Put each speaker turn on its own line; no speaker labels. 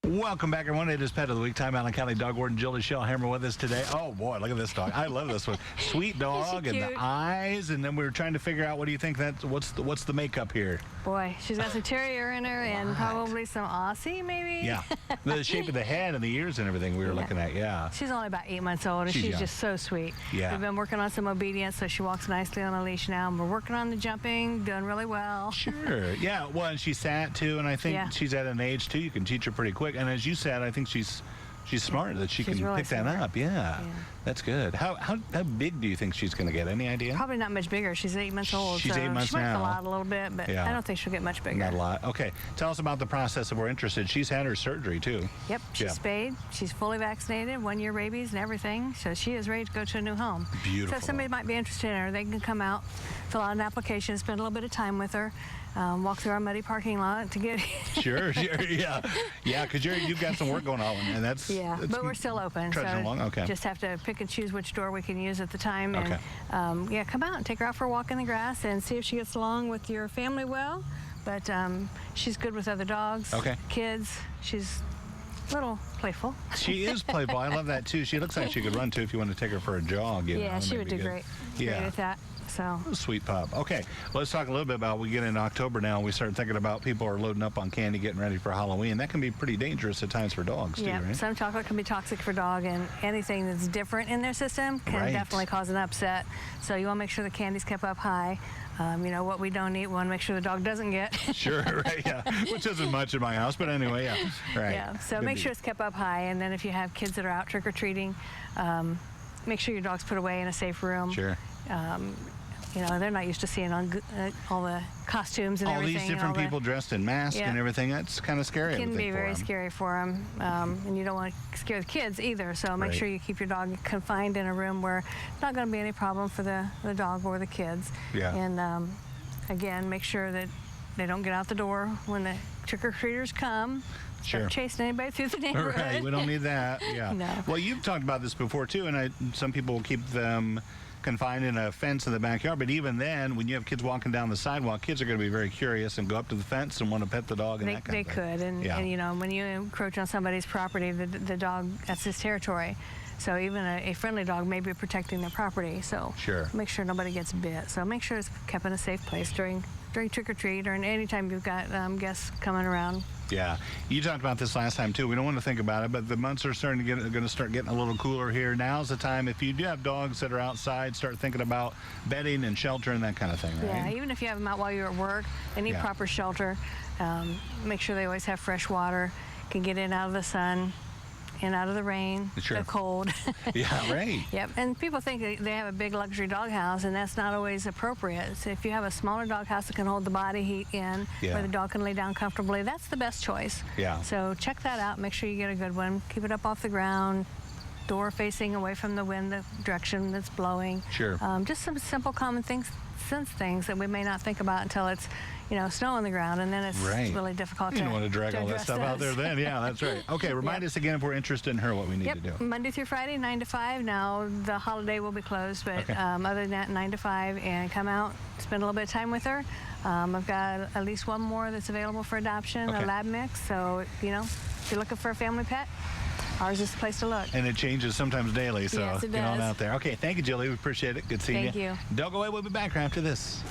Welcome back, everyone. It is Pet of the Week. Time Allen County Dog Warden Julie Shellhammer with us today. Oh, boy, look at this dog. I love this one. Sweet dog and the eyes. And then we were trying to figure out, what do you think what's the makeup here?
Boy, she's got some terrier in her and probably some Aussie, maybe?
Yeah. The shape of the head and the ears and everything we were looking at, yeah.
She's only about 8 months old, and she's just so sweet.
Yeah.
We've been working on some obedience, so she walks nicely on a leash now. And we're working on the jumping, doing really well.
Sure. Yeah, well, and she sat, too, and I think she's at an age, too, you can teach her pretty quick. And as you said, I think she's smart that she can
really
pick that up. Yeah. That's good. How big do you think she's going to get? Any idea?
Probably not much bigger. She's 8 months old.
She's
so
8 months
she might
now.
fill out a little bit, but I don't think she'll get much bigger.
Not a lot. Okay. Tell us about the process if we're interested. She's had her surgery, too.
Yep. She's spayed. She's fully vaccinated, 1-year rabies and everything. So she is ready to go to a new home.
Beautiful.
So if somebody might be interested in her, they can come out, fill out an application, spend a little bit of time with her. Walk through our muddy parking lot to get
Sure, yeah, because you've got some work going on, and that's
but we're still open.
Trudging along, okay.
Just have to pick and choose which door we can use at the time, and come out and take her out for a walk in the grass and see if she gets along with your family well. But she's good with other dogs, kids. She's a little playful.
She is playful. I love that too. She looks like she could run too if you want to take her for a jog.
Yeah, she would do great. Great with that. So.
Sweet pup. Okay, let's talk a little bit about, we get into October now, and we start thinking about people are loading up on candy, getting ready for Halloween. That can be pretty dangerous at times for dogs, too, right?
Some chocolate can be toxic for dog, and anything that's different in their system can definitely cause an upset. So you want to make sure the candy's kept up high. You know, what we don't eat, we want to make sure the dog doesn't get.
Sure, right, yeah. Which isn't much in my house, but anyway, right.
Yeah, so make sure it's kept up high, and then if you have kids that are out trick-or-treating, make sure your dog's put away in a safe room.
Sure.
You know, they're not used to seeing all the costumes and everything.
All these different people dressed in masks and everything. That's kind of scary.
It can be very scary for them. And you don't want to scare the kids either. So make sure you keep your dog confined in a room where it's not going to be any problem for the dog or the kids.
Yeah.
And again, make sure that they don't get out the door when the trick-or-treaters come. Start chasing anybody through the neighborhood.
Right, we don't need that. Yeah.
No.
Well, you've talked about this before, too, and some people will keep them confined in a fence in the backyard, but even then, when you have kids walking down the sidewalk, kids are going to be very curious and go up to the fence and want to pet the dog and that kind of thing.
They could, and you know, when you encroach on somebody's property, the dog, that's his territory. So even a friendly dog may be protecting their property. So make sure nobody gets bit. So make sure it's kept in a safe place during trick-or-treat or anytime you've got guests coming around.
Yeah, you talked about this last time too. We don't want to think about it, but the months are going to start getting a little cooler here. Now's the time. If you do have dogs that are outside, start thinking about bedding and shelter and that kind of thing. Right?
Yeah, even if you have them out while you're at work, they need proper shelter. Make sure they always have fresh water, can get in and out of the sun, in out of the rain, the cold.
Yeah, right.
Yep, and people think they have a big luxury doghouse, and that's not always appropriate. So if you have a smaller doghouse that can hold the body heat in, where the dog can lay down comfortably, that's the best choice. Yeah. So check that out. Make sure you get a good one. Keep it up off the ground, door facing away from the wind, the direction that's blowing.
Sure.
Just some simple common things that we may not think about until it's, you know, snow on the ground, and then it's really difficult
you don't want to drag all that stuff out there then. Yeah, that's right. Okay, remind us again if we're interested in her what we need to do.
Monday through Friday, 9 to 5. Now, the holiday will be closed, but other than that, 9 to 5, and come out, spend a little bit of time with her. I've got at least one more that's available for adoption, a lab mix, so, you know, if you're looking for a family pet, ours is the place to look.
And it changes sometimes daily, so
yes, it
get on
does.
out there. Okay, thank you, Julie. We appreciate it. Good seeing you.
Thank you.
Don't go away. We'll be back right after this.